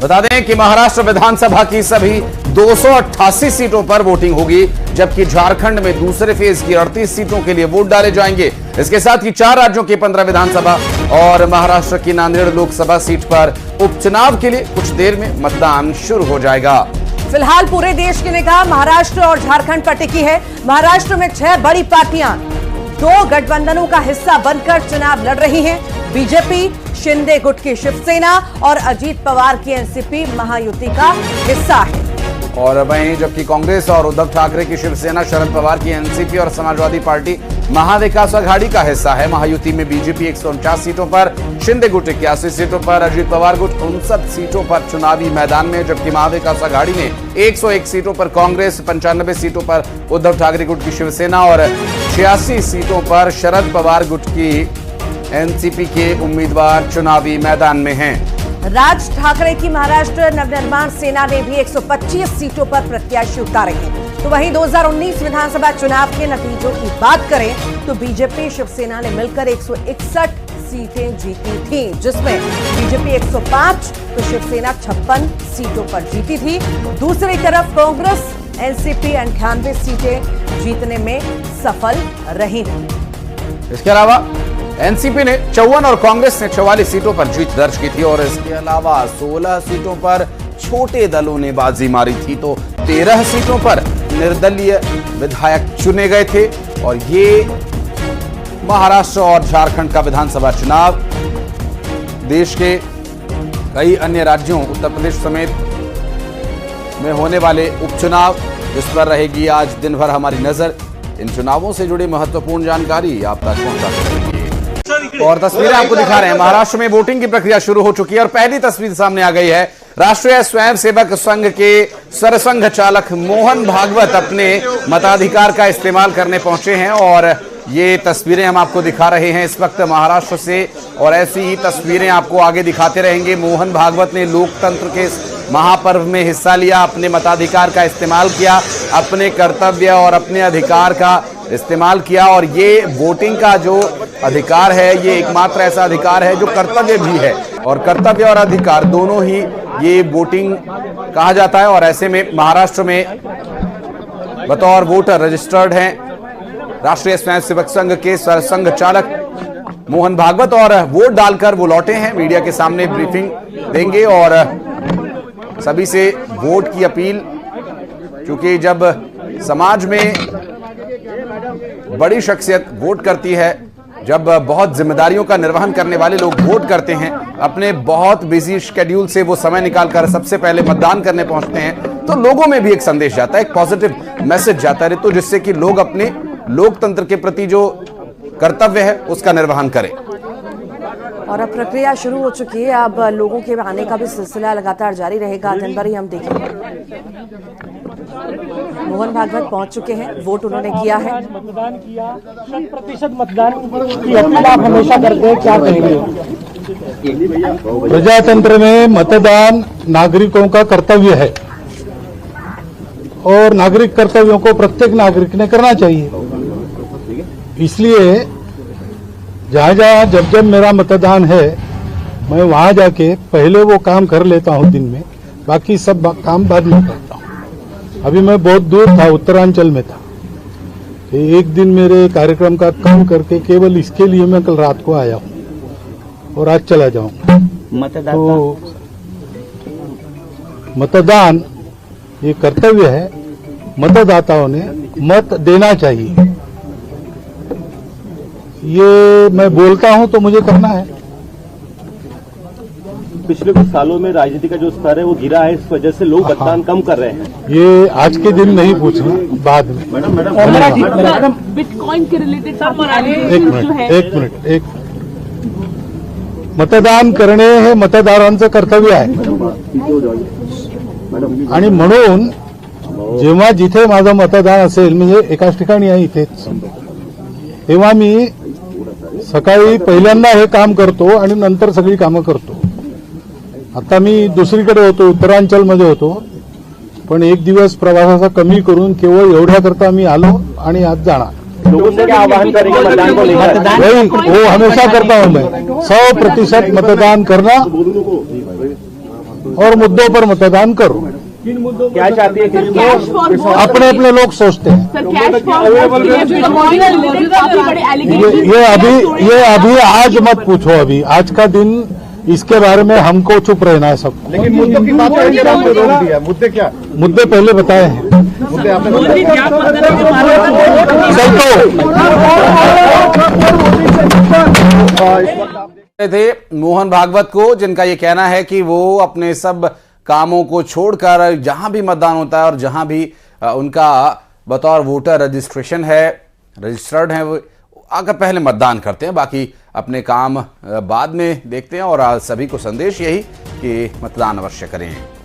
बता दें कि महाराष्ट्र विधानसभा की सभी 288 सीटों पर वोटिंग होगी, जबकि झारखंड में दूसरे फेज की 38 सीटों के लिए वोट डाले जाएंगे। इसके साथ ही 4 राज्यों की 15 विधानसभा और महाराष्ट्र की नांदेड़ लोकसभा सीट पर उपचुनाव के लिए कुछ देर में मतदान शुरू हो जाएगा। फिलहाल पूरे देश की निगाह महाराष्ट्र और झारखंड पर टिकी है। महाराष्ट्र में 6 बड़ी पार्टियां 2 गठबंधनों का हिस्सा बनकर चुनाव लड़ रही हैं। बीजेपी, शिंदे गुट की शिवसेना और अजीत पवार की एनसीपी महायुति का हिस्सा है। और वहीं जबकि कांग्रेस और उद्धव ठाकरे की शिवसेना, शरद पवार की एनसीपी और समाजवादी पार्टी महाविकास अघाड़ी का हिस्सा है। महायुति में बीजेपी 149 सीटों पर, शिंदे गुट 81 सीटों पर, अजीत पवार गुट 59 सीटों पर चुनावी मैदान में, जबकि महाविकास अघाड़ी ने 101 सीटों पर कांग्रेस, 95 सीटों पर उद्धव ठाकरे गुट की शिवसेना और 86 सीटों पर शरद पवार गुट की एनसीपी के उम्मीदवार चुनावी मैदान में हैं। राज ठाकरे की महाराष्ट्र नवनिर्माण सेना ने भी 125 सीटों पर प्रत्याशी उतारे हैं। तो वहीं 2019 विधानसभा चुनाव के नतीजों की बात करें तो बीजेपी, शिवसेना ने मिलकर 161 सीटें जीती थी, जिसमें बीजेपी 105 तो शिवसेना 56 सीटों पर जीती थी। दूसरी तरफ कांग्रेस, एनसीपी 98 सीटें जीतने में सफल रही थी। इसके अलावा एनसीपी ने 54 और कांग्रेस ने 44 सीटों पर जीत दर्ज की थी और इसके अलावा 16 सीटों पर छोटे दलों ने बाजी मारी थी, तो 13 सीटों पर निर्दलीय विधायक चुने गए थे। और ये महाराष्ट्र और झारखंड का विधानसभा चुनाव, देश के कई अन्य राज्यों उत्तर प्रदेश समेत में होने वाले उपचुनाव, इस पर रहेगी आज दिन भर हमारी नजर। इन चुनावों से जुड़ी महत्वपूर्ण जानकारी आप तक पहुंचाते रहेंगे। और तस्वीरें आपको दिखा रहे हैं। महाराष्ट्र में वोटिंग की प्रक्रिया शुरू हो चुकी है और पहली तस्वीर सामने आ गई है। राष्ट्रीय स्वयंसेवक संघ के सरसंघ चालक मोहन भागवत अपने मताधिकार का इस्तेमाल करने पहुंचे हैं और ये तस्वीरें हम आपको दिखा रहे हैं इस वक्त महाराष्ट्र से, और ऐसी ही तस्वीरें आपको आगे दिखाते रहेंगे। मोहन भागवत ने लोकतंत्र के महापर्व में हिस्सा लिया, अपने मताधिकार का इस्तेमाल किया, अपने कर्तव्य और अपने अधिकार का इस्तेमाल किया। और ये वोटिंग का जो अधिकार है, ये एकमात्र ऐसा अधिकार है जो कर्तव्य भी है, और कर्तव्य और अधिकार दोनों ही ये वोटिंग कहा जाता है। और ऐसे में महाराष्ट्र में बतौर वोटर रजिस्टर्ड हैं राष्ट्रीय स्वयंसेवक संघ के सरसंघ चालक मोहन भागवत, और वोट डालकर वो लौटे हैं। मीडिया के सामने ब्रीफिंग देंगे और सभी से वोट की अपील, क्योंकि जब समाज में बड़ी शख्सियत वोट करती है, जब बहुत जिम्मेदारियों का निर्वहन करने वाले लोग वोट करते हैं, अपने बहुत बिजी शेड्यूल से वो समय निकालकर सबसे पहले मतदान करने पहुंचते हैं, तो लोगों में भी एक संदेश जाता है, एक पॉजिटिव मैसेज जाता है, तो जिससे कि लोग अपने लोकतंत्र के प्रति जो कर्तव्य है उसका निर्वहन करें। और अब प्रक्रिया शुरू हो चुकी है। अब लोगों के आने का भी सिलसिला लगातार जारी रहेगा, दिन भर ही हम देखेंगे। मोहन भागवत पहुंच चुके हैं, वोट उन्होंने किया है। मतदान किया, 100% मतदान की अपील आप हमेशा करते हैं, क्या कहेंगे? प्रजातंत्र में मतदान नागरिकों का कर्तव्य है और नागरिक कर्तव्यों को प्रत्येक नागरिक ने करना चाहिए। इसलिए जहां जहां जब जब मेरा मतदान है, मैं वहां जाके पहले वो काम कर लेता हूं दिन में, बाकी सब काम बाद में करता हूं। अभी मैं बहुत दूर था, उत्तरांचल में था, एक दिन मेरे कार्यक्रम का काम करके केवल इसके लिए मैं कल रात को आया हूं और आज चला जाऊंगा। तो मतदान ये कर्तव्य है, मतदाताओं ने मत देना चाहिए। ये मैं बोलता हूं तो मुझे करना है। पिछले कुछ सालों में राजनीति का जो स्तर है वो गिरा है, इस वजह से लोग मतदान कम कर रहे हैं। ये आज के दिन नहीं पूछना, बाद में। मैडम बिटकॉइन के रिलेटेड एक मिनिट मतदान करणे हे मतदारांचं कर्तव्य आहे आणि म्हणून जेव्हा जिथे माझं मतदान असेल, म्हणजे एकाच ठिकाणी आहे इथेच, तेव्हा मी सकाळी पहिल्यांदा हे काम करतो आणि नंतर सगळी कामं करतो। आता मी दुसरीकडे होतो, उत्तरांचलमध्ये होतो, पण एक दिवस प्रवासाचा कमी करून केवळ एवढ्याकरता मी आलो आणि आज जाणार। लोगों से क्या आह्वान करेंगे मतदान को लेकर? वो हमेशा करता हूं मैं, 100% मतदान करना और मुद्दों पर मतदान करो। क्या चाहती है कैश फॉर अपने अपने लोग सोचते हैं। सर कैश फॉर काफी बड़े एलिगेशन ये अभी आज मत पूछो। अभी आज का दिन इसके बारे में हमको चुप रहना है सब। लेकिन मुद्दों की बात करके आपको रोक दिया। मुद्दे क्या? मुद्दे पहले बताए हैं। मुद्दे आपने थे मोहन भागवत को, जिनका ये कहना है कि वो अपने सब कामों को छोड़कर जहां भी मतदान होता है और जहां भी उनका बतौर वोटर रजिस्ट्रेशन है, रजिस्टर्ड है, वो आकर पहले मतदान करते हैं, बाकी अपने काम बाद में देखते हैं। और सभी को संदेश यही कि मतदान अवश्य करें।